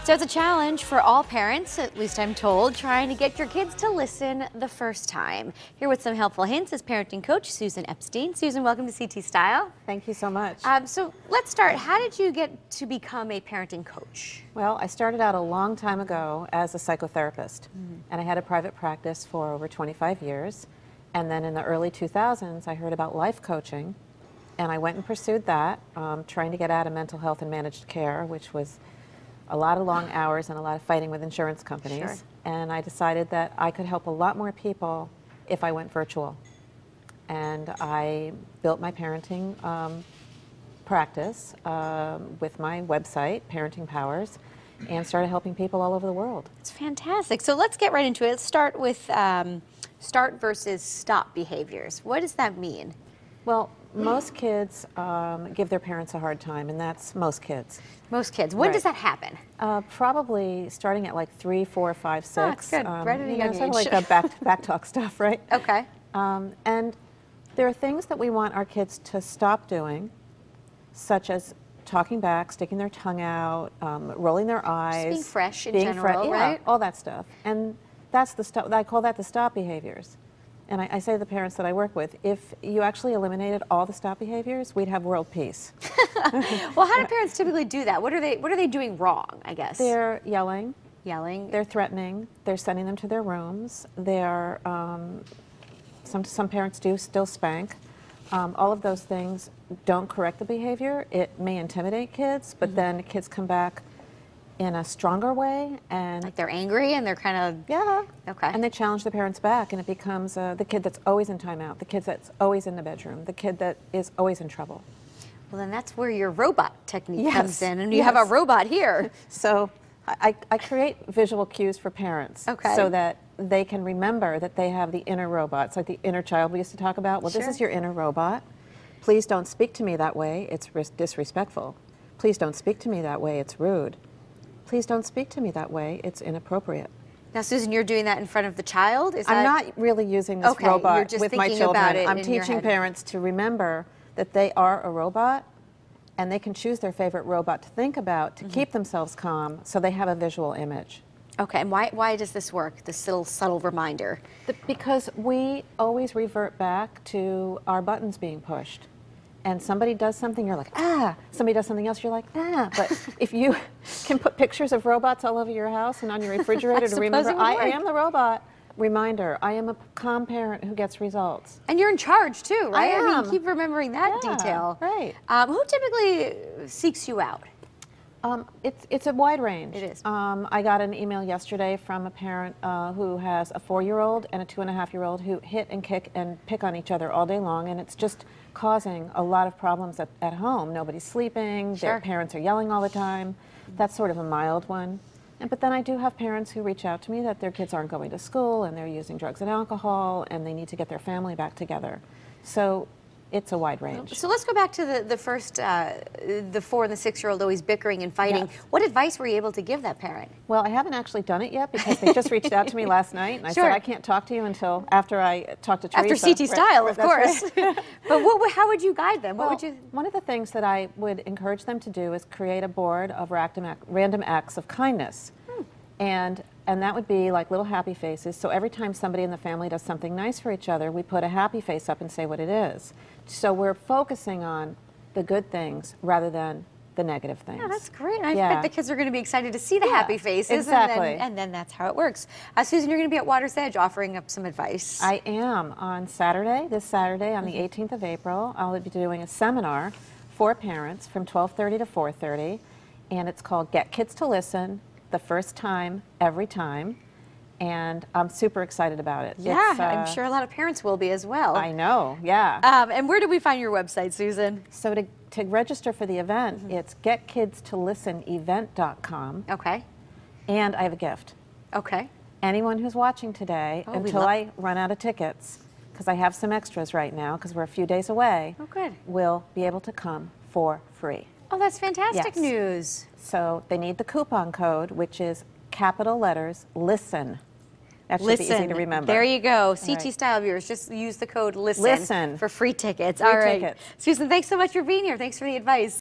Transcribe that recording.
So it's a challenge for all parents, at least I'm told, trying to get your kids to listen the first time. Here with some helpful hints is parenting coach Susan Epstein. Susan, welcome to CT Style. Thank you so much. So let's start. How did you get to become a parenting coach? Well, I started out a long time ago as a psychotherapist, and I had a private practice for over 25 years. And then in the early 2000s, I heard about life coaching, and I went and pursued that, trying to get out of mental health and managed care, which was a lot of long hours and a lot of fighting with insurance companies. Sure. And I decided that I could help a lot more people if I went virtual. And I built my parenting practice with my website, Parenting Powers, and started helping people all over the world. It's fantastic. So let's get right into it. Let's start with start versus stop behaviors. What does that mean? Well, most kids give their parents a hard time, and that's most kids. Most kids. When Right. does that happen? Probably starting at like 3, 4, 5, 6. Oh, that's good. Right at a young sort of age. like the back talk stuff, right? Okay. And there are things that we want our kids to stop doing, such as talking back, sticking their tongue out, rolling their eyes. Just being fresh in general, yeah, right? all that stuff. And that's the stuff, I call that the stop behaviors. And I say to the parents that I work with, if you actually eliminated all the stop behaviors, we'd have world peace. Well, how do parents typically do that? What are they doing wrong, I guess? They're yelling. Yelling. They're threatening. They're sending them to their rooms. They're, some parents do still spank. All of those things don't correct the behavior. It may intimidate kids, but then kids come back in a stronger way, and Like they're angry and they're kind of... yeah. Okay. And they challenge the parents back, and it becomes the kid that's always in timeout, the kid that's always in the bedroom, the kid that is always in trouble. Well, then that's where your robot technique Yes. comes in, and you have a robot here. So I create visual cues for parents Okay. so that they can remember that they have the inner robot. It's like the inner child we used to talk about. Well, Sure. this is your inner robot. Please don't speak to me that way. It's disrespectful. Please don't speak to me that way. It's rude. Please don't speak to me that way. It's inappropriate. Now, Susan, you're doing that in front of the child? Is I'm that... not really using this Okay, you're robot just with my thinking children. about it I'm in your teaching head. parents to remember that they are a robot, and they can choose their favorite robot to think about to keep themselves calm, so they have a visual image. Okay, and why does this work, this little subtle reminder? Because we always revert back to our buttons being pushed. And somebody does something, you're like, ah. Somebody does something else, you're like, ah. But if you can put pictures of robots all over your house and on your refrigerator to remember, I am the robot. Reminder, I am a calm parent who gets results. And you're in charge too, right? I mean, keep remembering that Yeah, detail. right. Who typically seeks you out? It's a wide range. It is. I got an email yesterday from a parent who has a 4-year-old and a 2.5-year-old who hit and kick and pick on each other all day long, and it's just causing a lot of problems at home. Nobody's sleeping, Sure. their parents are yelling all the time. That's sort of a mild one. But then I do have parents who reach out to me that their kids aren't going to school and they're using drugs and alcohol and they need to get their family back together. So it's a wide range. So let's go back to the first, the 4 and the 6-year-old always bickering and fighting. Yes. What advice were you able to give that parent? Well, I haven't actually done it yet because they just reached out to me last night, and I Sure. said I can't talk to you until after I talk to Teresa. After CT Style, Right, of that's course. right. But how would you guide them? What Well, would you? one of the things that I would encourage them to do is create a board of random acts of kindness. And that would be like little happy faces. So every time somebody in the family does something nice for each other, we put a happy face up and say what it is. So we're focusing on the good things rather than the negative things. Yeah, that's great. I Yeah. bet the kids are going to be excited to see the Yeah, happy faces. exactly. And then that's how it works. Susan, you're going to be at Water's Edge offering up some advice. I am on Saturday, this Saturday on the 18th of April. I'll be doing a seminar for parents from 12:30 to 4:30, and it's called Get Kids to Listen, the first time, every time, and I'm super excited about it. Yeah, It's, I'm sure a lot of parents will be as well. I know, yeah. And where do we find your website, Susan? So to register for the event, it's getkidstolistenevent.com, Okay. and I have a gift. Okay. Anyone who's watching today, Oh, we until love- I run out of tickets, because I have some extras right now, because we're a few days away, Oh, good. will be able to come for free. Oh, that's fantastic Yes. news. So they need the coupon code, which is capital letters, LISTEN. That should be easy Listen, to remember. there you go. CT right. Style viewers, just use the code LISTEN, Listen. for free tickets. Free All right. tickets. Susan, thanks so much for being here. Thanks for the advice.